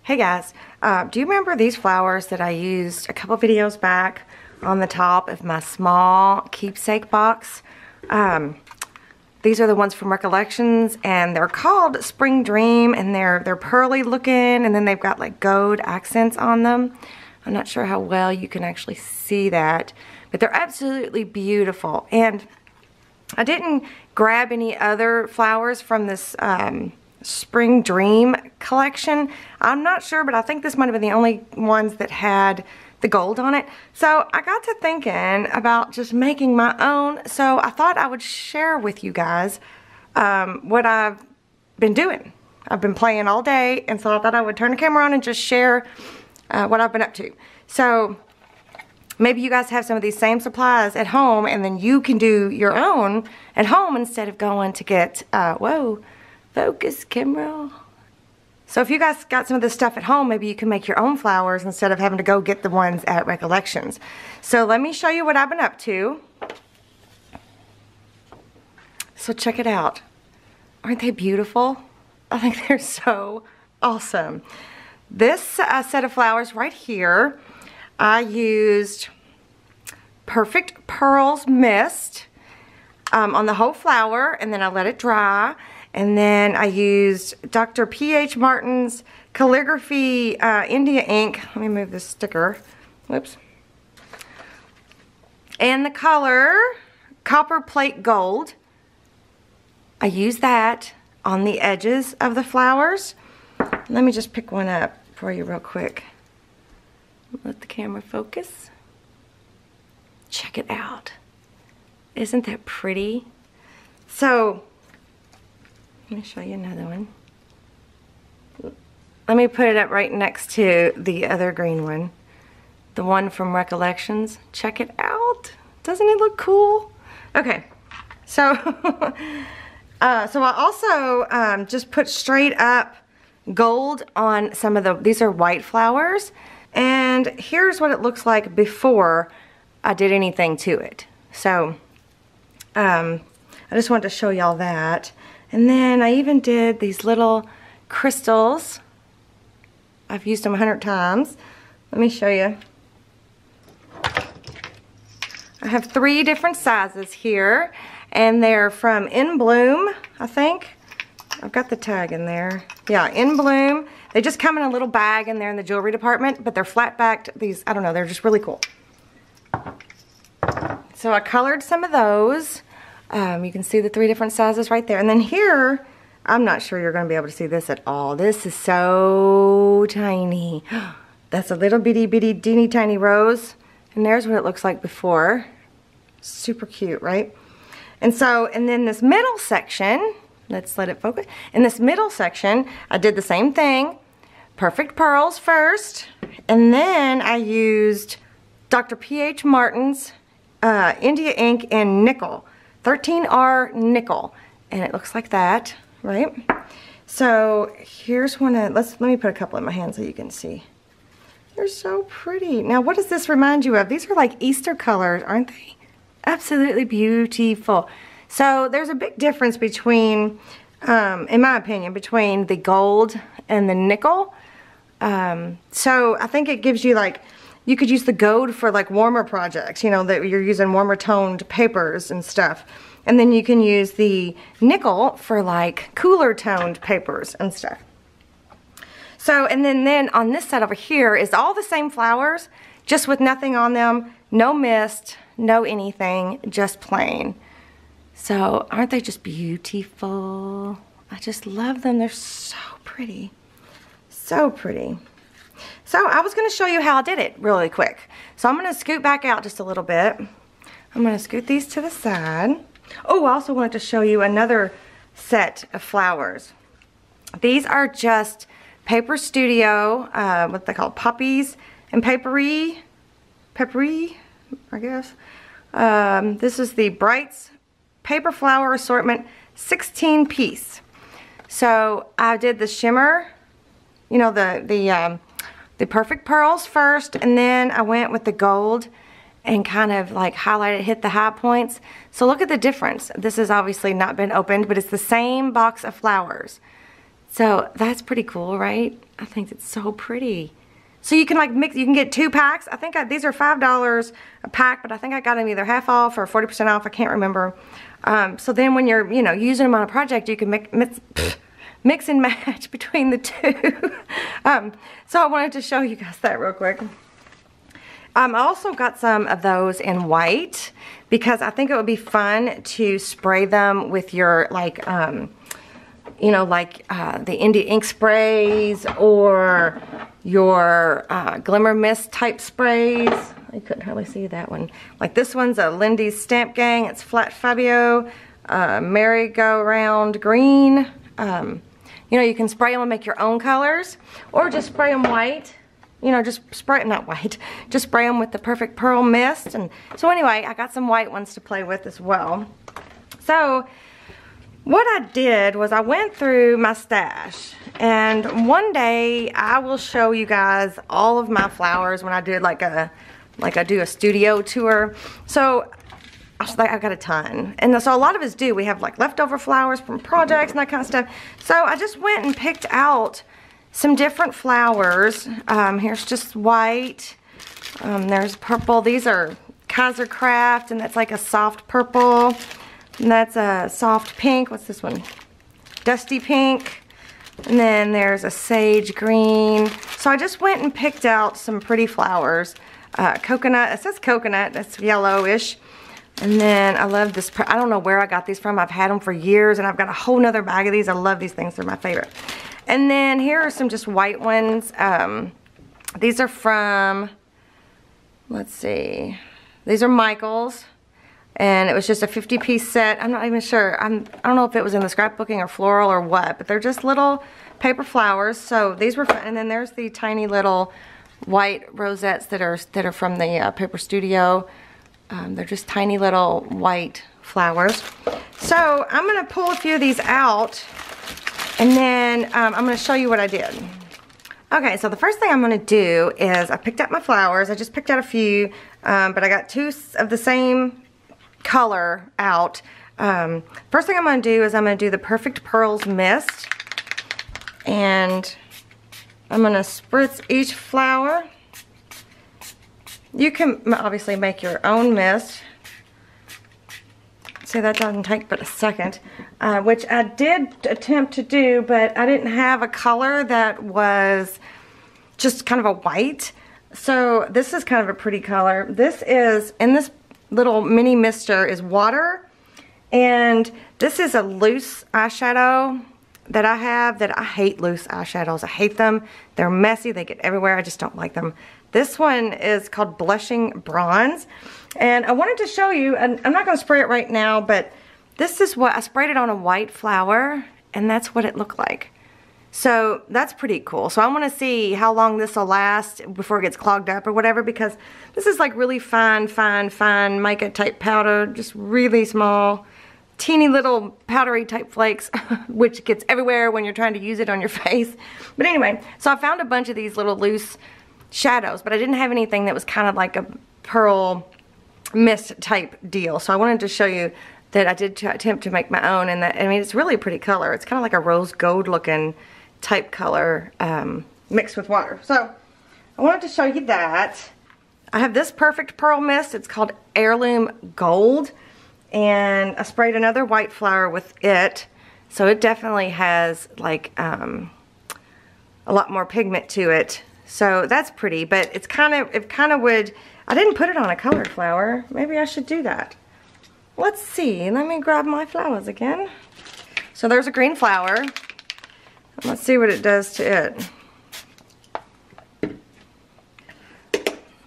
Hey guys, do you remember these flowers that I used a couple videos back on the top of my small keepsake box? These are the ones from Recollections, and they're called Spring Dream, and they're pearly looking, and then they've got like gold accents on them. I'm not sure how well you can actually see that, but they're absolutely beautiful. And I didn't grab any other flowers from this Spring Dream collection. I'm not sure, but I think this might have been the only ones that had the gold on it. So I got to thinking about just making my own. So I thought I would share with you guys what I've been doing. I've been playing all day, and so I thought I would turn the camera on and just share what I've been up to. So maybe you guys have some of these same supplies at home, and then you can do your own at home instead of going to get, whoa, focus camera. So if you guys got some of this stuff at home, maybe you can make your own flowers instead of having to go get the ones at Recollections. So let me show you what I've been up to. So check it out. Aren't they beautiful? I think they're so awesome. This set of flowers right here, I used Perfect Pearls Mist on the whole flower, and then I let it dry. And then I used Dr. P.H. Martin's Calligraphy India ink. Let me move this sticker. Whoops. And the color Copper Plate Gold. I used that on the edges of the flowers. Let me just pick one up for you real quick. Let the camera focus. Check it out. Isn't that pretty? So, let me show you another one. Let me put it up right next to the other green one. The one from Recollections. Check it out. Doesn't it look cool? Okay, so, so I also just put straight up gold on some of these are white flowers. And here's what it looks like before I did anything to it. So, I just wanted to show y'all that. And then I even did these little crystals. I've used them 100 times. Let me show you. I have 3 different sizes here, and they're from In Bloom, I think. I've got the tag in there. Yeah, In Bloom. They just come in a little bag in there in the jewelry department, but they're flat-backed. These, I don't know, they're just really cool. So I colored some of those. You can see the 3 different sizes right there. And then here, I'm not sure you're going to be able to see this at all. This is so tiny. That's a little bitty teeny tiny rose. And there's what it looks like before. Super cute, right? And so, and then this middle section, let's let it focus. In this middle section, I did the same thing. Perfect Pearls first. And then I used Dr. P.H. Martin's India ink in nickel. 13R nickel, and it looks like that, right? So here's one of, let me put a couple in my hand so you can see. They're so pretty. Now what does this remind you of? These are like Easter colors, aren't they? Absolutely beautiful. So there's a big difference between, in my opinion, between the gold and the nickel. So I think it gives you like, you could use the gold for like warmer projects, you know, that you're using warmer toned papers and stuff. And then you can use the nickel for like cooler toned papers and stuff. So, and then on this set over here is all the same flowers, just with nothing on them, no mist, no anything, just plain. So aren't they just beautiful? I just love them. They're so pretty. So pretty. So I was going to show you how I did it really quick. So I'm going to scoot back out just a little bit. I'm going to scoot these to the side. Oh, I also wanted to show you another set of flowers. These are just Paper Studio, what they call poppies and peppery, I guess. This is the Brights Paper Flower Assortment 16 piece. So I did the shimmer, you know, the Perfect Pearls first, and then I went with the gold and kind of like highlighted, hit the high points. So look at the difference. This has obviously not been opened, but it's the same box of flowers. So that's pretty cool, right? I think it's so pretty. So you can like mix, you can get 2 packs. I think these are $5 a pack, but I think I got them either half off or 40% off. I can't remember. So then when you're, you know, using them on a project, you can mix and match between the two. So I wanted to show you guys that real quick. I also got some of those in white because I think it would be fun to spray them with your like, you know, like the India ink sprays or your glimmer mist type sprays. I couldn't hardly see that one. Like this one's a Lindy's Stamp Gang. It's Flat Fabio merry-go-round green. You know, you can spray them and make your own colors, or just spray them white. You know, just spray, not white, just spray them with the Perfect Pearl Mist. And so anyway, I got some white ones to play with as well. So what I did was I went through my stash, and one day I will show you guys all of my flowers when I do like I do a studio tour. So I was like, I've got a ton. And so a lot of us do. We have like leftover flowers from projects and that kind of stuff. So I just went and picked out some different flowers. Here's just white. There's purple. These are Kaiser Craft, and that's like a soft purple. And that's a soft pink. What's this one? Dusty pink. And then there's a sage green. So I just went and picked out some pretty flowers. Coconut. It says coconut. That's yellowish. And then I love this. I don't know where I got these from. I've had them for years, and I've got a whole nother bag of these. I love these things. They're my favorite. And then here are some just white ones. These are from, let's see. These are Michael's. And it was just a 50-piece set. I'm not even sure. I don't know if it was in the scrapbooking or floral or what, but they're just little paper flowers. So these were fun. And then there's the tiny little white rosettes that are from the Paper Studio. They're just tiny little white flowers. So I'm going to pull a few of these out, and then I'm going to show you what I did. Okay, so the first thing I'm going to do is I picked out my flowers. I just picked out a few, but I got 2 of the same color out. First thing I'm going to do is I'm going to do the Perfect Pearls Mist, and I'm going to spritz each flower. You can obviously make your own mist. See, that doesn't take but a second, which I did attempt to do, but I didn't have a color that was just kind of a white. So this is kind of a pretty color. This is, in this little mini mister is water, and this is a loose eyeshadow that I have that I hate loose eyeshadows. I hate them. They're messy. They get everywhere. I just don't like them. This one is called Blushing Bronze, and I wanted to show you, and I'm not going to spray it right now, but this is what I sprayed it on a white flower, and that's what it looked like. So that's pretty cool. So I want to see how long this will last before it gets clogged up or whatever, because this is like really fine mica type powder, just really small, teeny little powdery type flakes, which gets everywhere when you're trying to use it on your face. But anyway, so I found a bunch of these little loose shadows, but I didn't have anything that was kind of like a pearl mist type deal. So I wanted to show you that I did attempt to make my own, and that, I mean, it's really a pretty color. It's kind of like a rose gold looking type color mixed with water. So I wanted to show you that. I have this Perfect Pearl Mist. It's called Heirloom Gold, and I sprayed another white flower with it. So it definitely has like a lot more pigment to it. So that's pretty, but it kind of would, I didn't put it on a colored flower. Maybe I should do that. Let's see, let me grab my flowers again. So there's a green flower. Let's see what it does to it.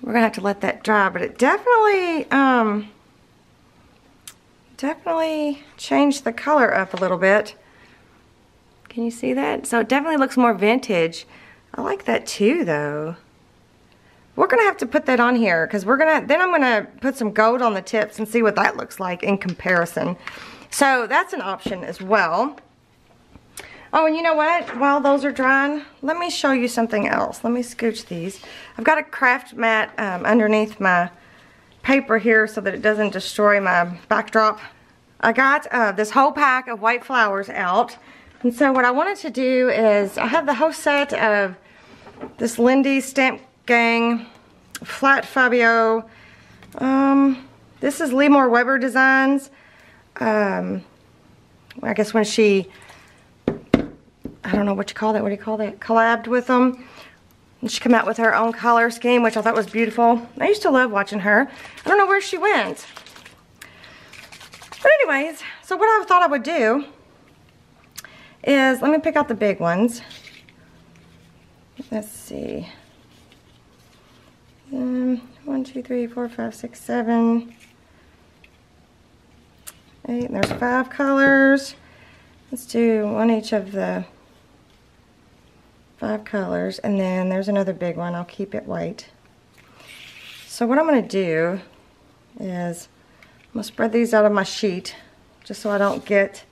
We're gonna have to let that dry, but it definitely, definitely changed the color up a little bit. Can you see that? So it definitely looks more vintage. I like that too, though. We're gonna have to put that on here, because then I'm gonna put some gold on the tips and see what that looks like in comparison. So that's an option as well. Oh, and you know what? While those are drying, let me show you something else. Let me scooch these. I've got a craft mat underneath my paper here so that it doesn't destroy my backdrop. I got this whole pack of white flowers out. And so what I wanted to do is, I have the whole set of this Lindy Stamp Gang Flat Fabio. This is Lee Weber Designs. I guess when she, I don't know what you call that, what do you call that? Collabed with them. And she came out with her own color scheme, which I thought was beautiful. I used to love watching her. I don't know where she went. But anyways, so what I thought I would do is, let me pick out the big ones. Let's see. 1, 2, 3, 4, 5, 6, 7, 8. And there's 5 colors. Let's do one each of the 5 colors, and then there's another big one. I'll keep it white. So what I'm going to do is, I'm going to spread these out of my sheet just so I don't get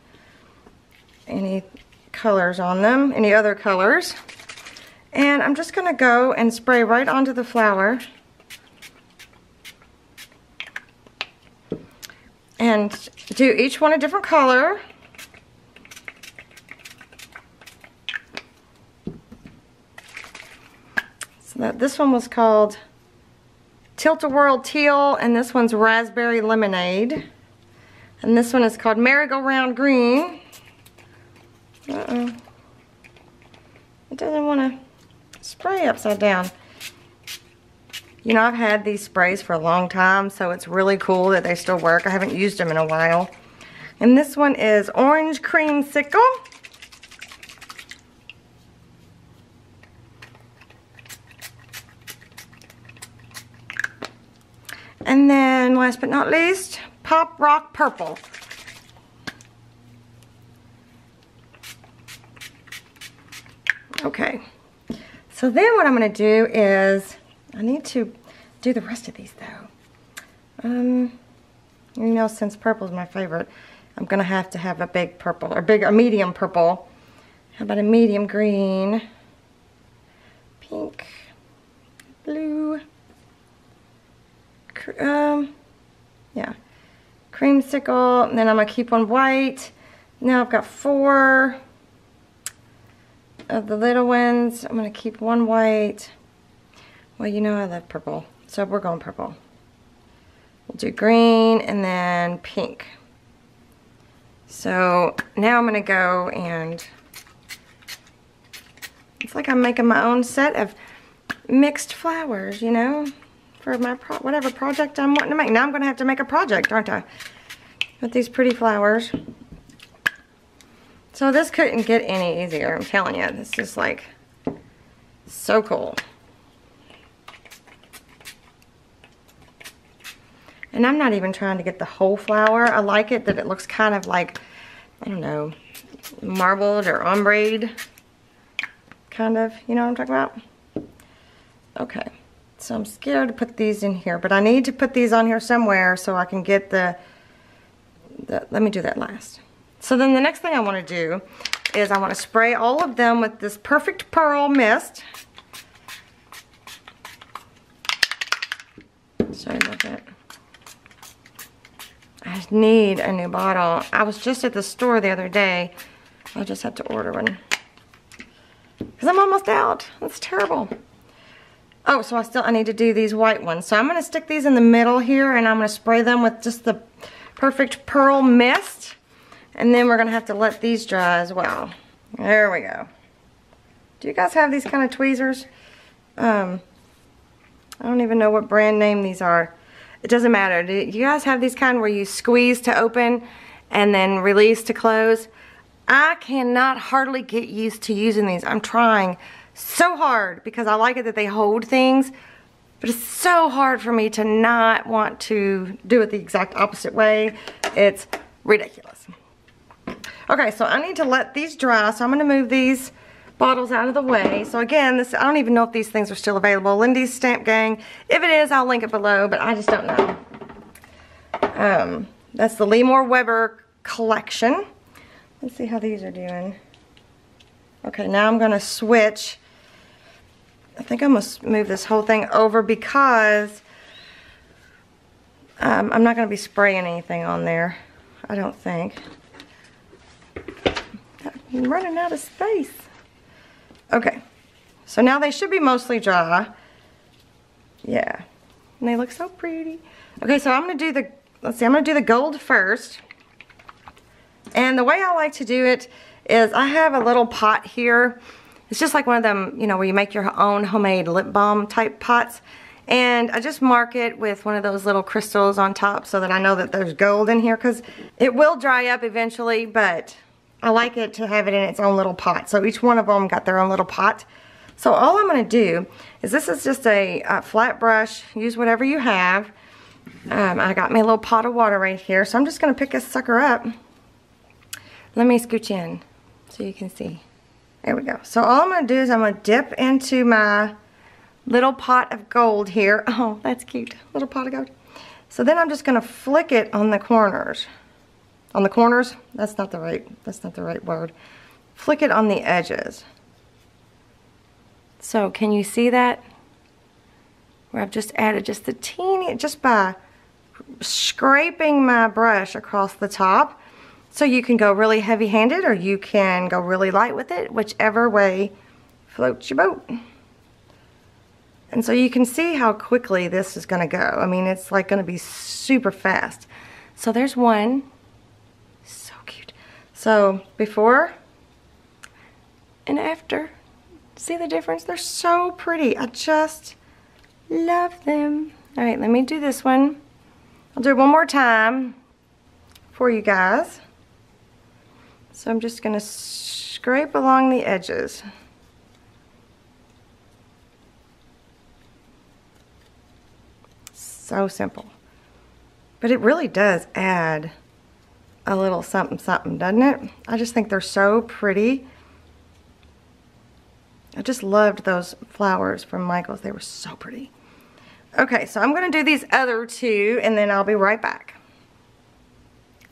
any colors on them, any other colors. And I'm just going to go and spray right onto the flower. And do each one a different color. This one was called Tilt-A-Whirl Teal, and this one's Raspberry Lemonade. And this one is called Merry-Go-Round Green. Uh-oh. It doesn't want to spray upside down. You know, I've had these sprays for a long time, so it's really cool that they still work. I haven't used them in a while. And this one is Orange Creamsicle. And then, last but not least, Pop Rock Purple. Okay, so then what I'm going to do is, I need to do the rest of these though. You know, since purple is my favorite, I'm going to have a big purple, or a medium purple. How about a medium green, pink, blue, yeah, creamsicle, and then I'm going to keep one white. Now I've got 4 of the little ones. I'm going to keep one white. Well, you know I love purple, so we're going purple. We'll do green and then pink. So now I'm going to go and, it's like I'm making my own set of mixed flowers, you know, for my whatever project I'm wanting to make. Now I'm going to have to make a project, aren't I? With these pretty flowers. So this couldn't get any easier, I'm telling you. This is like so cool. And I'm not even trying to get the whole flower. I like it that it looks kind of like, I don't know, marbled or ombre kind of, you know what I'm talking about? Okay, so I'm scared to put these in here, but I need to put these on here somewhere so I can get the let me do that last. So then the next thing I want to do is I want to spray all of them with this Perfect Pearl Mist. Sorry about that. I need a new bottle. I was just at the store the other day. I'll just have to order one. Because I'm almost out. That's terrible. Oh, so I need to do these white ones. So I'm going to stick these in the middle here, and I'm going to spray them with just the Perfect Pearl Mist. And then we're going to have to let these dry as well. There we go. Do you guys have these kind of tweezers? I don't even know what brand name these are. It doesn't matter. Do you guys have these kind where you squeeze to open and then release to close? I cannot hardly get used to using these. I'm trying so hard because I like it that they hold things, but it's so hard for me to not want to do it the exact opposite way. It's ridiculous. Okay, so I need to let these dry, so I'm going to move these bottles out of the way. So again, this, I don't even know if these things are still available. Lindy's Stamp Gang. If it is, I'll link it below, but I just don't know. That's the Lee Weber collection. Let's see how these are doing. Okay, now I'm going to switch. I think I must move this whole thing over because I'm not going to be spraying anything on there. I don't think. I'm running out of space. Okay, so now they should be mostly dry. Yeah, and they look so pretty. Okay, so I'm gonna do the, let's see, I'm gonna do the gold first. And the way I like to do it is I have a little pot here. It's just like one of them, you know, where you make your own homemade lip balm type pots. And I just mark it with one of those little crystals on top so that I know that there's gold in here, because it will dry up eventually, but I like it to have it in its own little pot. So each one of them got their own little pot. So all I'm going to do is, this is just a flat brush. Use whatever you have. I got me a little pot of water right here. So I'm just going to pick this sucker up. Let me scooch in so you can see. There we go. So all I'm going to do is I'm going to dip into my little pot of gold here. Oh, that's cute. Little pot of gold. So then I'm just going to flick it on the corners. On the corners? That's not the right word. Flick it on the edges. So can you see that? Where I've just added just the teeny, just by scraping my brush across the top. So you can go really heavy-handed or you can go really light with it, whichever way floats your boat. And so you can see how quickly this is going to go. I mean, it's like going to be super fast. So there's one. So cute. So before and after. See the difference? They're so pretty. I just love them. All right, let me do this one. I'll do it one more time for you guys. So I'm just going to scrape along the edges. So simple. But it really does add a little something something, doesn't it? I just think they're so pretty. I just loved those flowers from Michael's. They were so pretty. Okay, so I'm going to do these other two and then I'll be right back.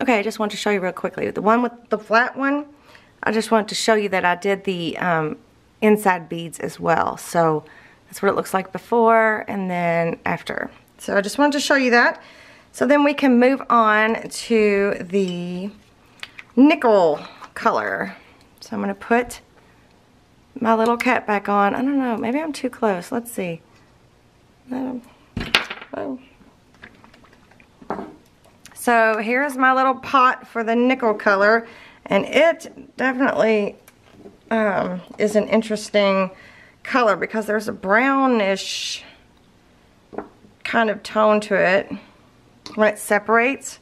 Okay, I just want to show you real quickly. The one with the flat one, I just want to show you that I did the inside beads as well. So that's what it looks like before and then after. So I just wanted to show you that. So then we can move on to the nickel color. So I'm going to put my little cap back on. I don't know, maybe I'm too close. Let's see. No. Oh. So here's my little pot for the nickel color, and it definitely is an interesting color because there's a brownish kind of tone to it when it separates.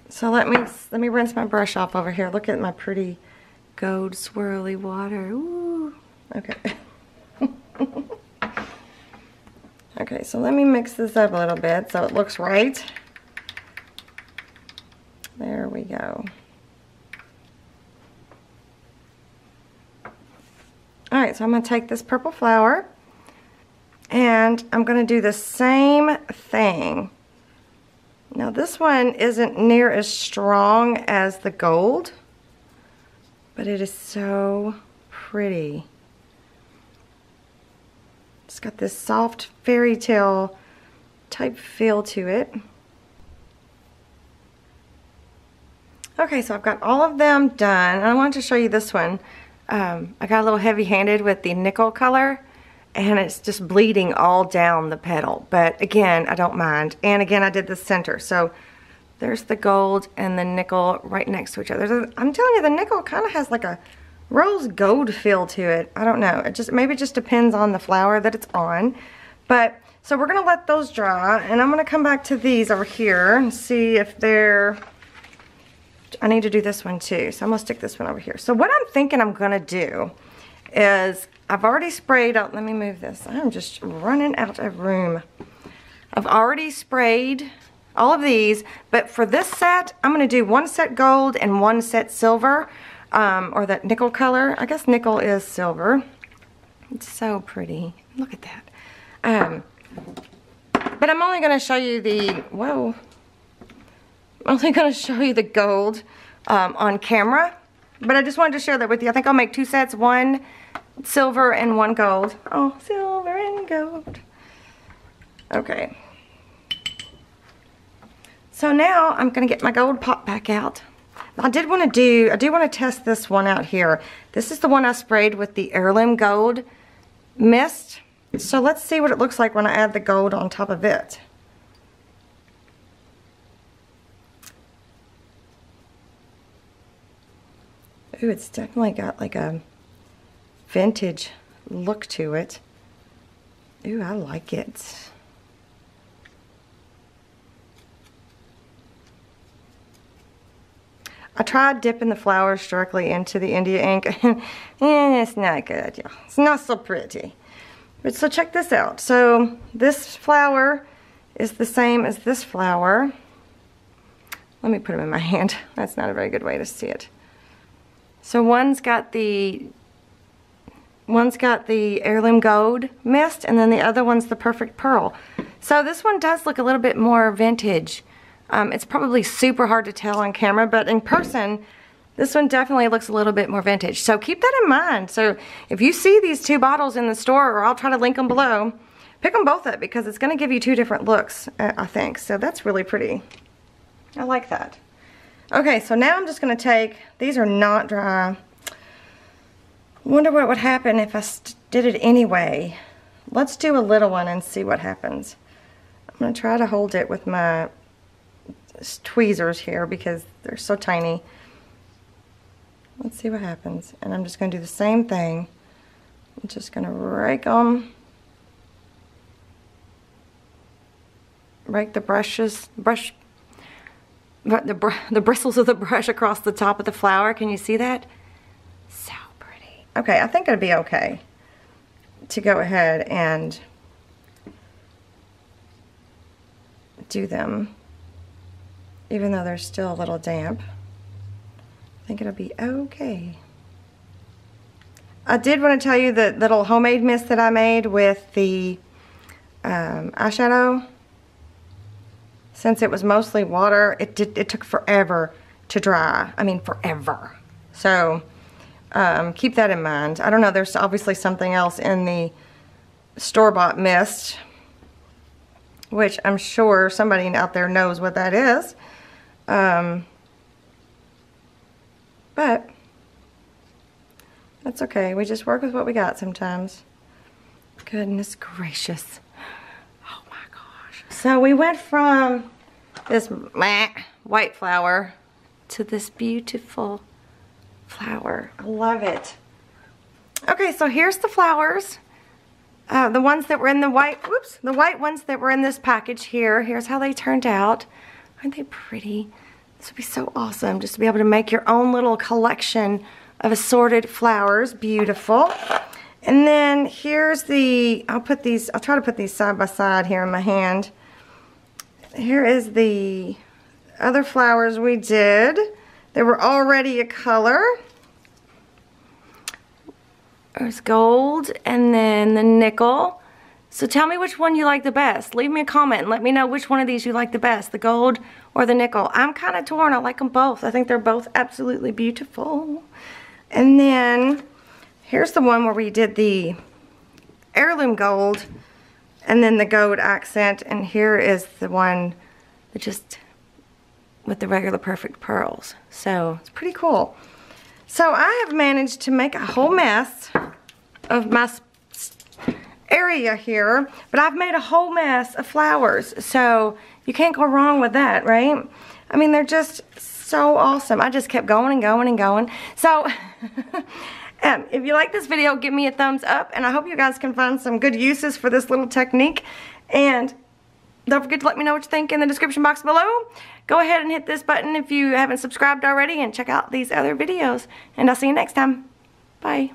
So let me rinse my brush off over here. Look at my pretty gold swirly water. Ooh. Okay. Okay, so let me mix this up a little bit so it looks right. There we go. Alright, so I'm going to take this purple flower and I'm going to do the same thing. Now this one isn't near as strong as the gold, but it is so pretty. It's got this soft fairy tale type feel to it. Okay, so I've got all of them done. I wanted to show you this one. I got a little heavy-handed with the nickel color, and it's just bleeding all down the petal. But again, I don't mind. And again, I did the center. So there's the gold and the nickel right next to each other. I'm telling you, the nickel kind of has like a rose gold feel to it. I don't know. Maybe it just depends on the flower that it's on. But so we're gonna let those dry, and I'm gonna come back to these over here and see if they're. I need to do this one too, so I'm gonna stick this one over here. So what I'm thinking I'm gonna do is I've already sprayed out. Let me move this. I'm just running out of room. I've already sprayed all of these, but for this set, I'm gonna do one set gold and one set silver. Or that nickel color. I guess nickel is silver. It's so pretty. Look at that. But I'm only going to show you the, whoa. I'm only going to show you the gold on camera. But I just wanted to share that with you. I think I'll make two sets, one silver and one gold. Oh, silver and gold. Okay. So now I'm going to get my gold pot back out. I do want to test this one out here. This is the one I sprayed with the Heirloom Gold mist. So let's see what it looks like when I add the gold on top of it. Ooh, it's definitely got like a vintage look to it. Ooh, I like it. I tried dipping the flowers directly into the India ink, and it's not good, y'all. It's not so pretty. But so check this out. So this flower is the same as this flower. Let me put them in my hand. That's not a very good way to see it. So one's got the Heirloom Gold mist, and then the other one's the Perfect Pearl. So this one does look a little bit more vintage. It's probably super hard to tell on camera, but in person, this one definitely looks a little bit more vintage. So keep that in mind. So if you see these two bottles in the store, or I'll try to link them below, pick them both up because it's going to give you two different looks, I think. So that's really pretty. I like that. Okay, so now I'm just going to take, these are not dry. Wonder what would happen if I did it anyway. Let's do a little one and see what happens. I'm going to try to hold it with my tweezers here because they're so tiny. Let's see what happens. And I'm just going to do the same thing. I'm just going to rake them. Rake the the bristles of the brush across the top of the flower. Can you see that? So pretty. Okay, I think it'd be okay to go ahead and do them, even though they're still a little damp. I think it'll be okay. I did want to tell you the little homemade mist that I made with the eyeshadow. Since it was mostly water, it took forever to dry. I mean, forever. So keep that in mind. I don't know, there's obviously something else in the store-bought mist, which I'm sure somebody out there knows what that is. But that's okay. We just work with what we got sometimes. Goodness gracious. Oh my gosh. So we went from this white flower to this beautiful flower. I love it. Okay, so here's the flowers. The ones that were in the white, whoops, the white ones that were in this package here. Here's how they turned out. Aren't they pretty? This would be so awesome just to be able to make your own little collection of assorted flowers. Beautiful. And then here's the, I'll try to put these side by side here in my hand. Here is the other flowers we did. They were already a color. There's gold and then the nickel. So tell me which one you like the best. Leave me a comment and let me know which one of these you like the best, the gold or the nickel. I'm kind of torn. I like them both. I think they're both absolutely beautiful. And then here's the one where we did the Heirloom Gold and then the gold accent. And here is the one that just with the regular Perfect Pearls. So it's pretty cool. So I have managed to make a whole mess of my area here, but I've made a whole mess of flowers. So you can't go wrong with that, right? I mean, they're just so awesome. I just kept going and going and going. So if you like this video, give me a thumbs up, and I hope you guys can find some good uses for this little technique. And don't forget to let me know what you think in the description box below. Go ahead and hit this button if you haven't subscribed already, and check out these other videos. And I'll see you next time. Bye.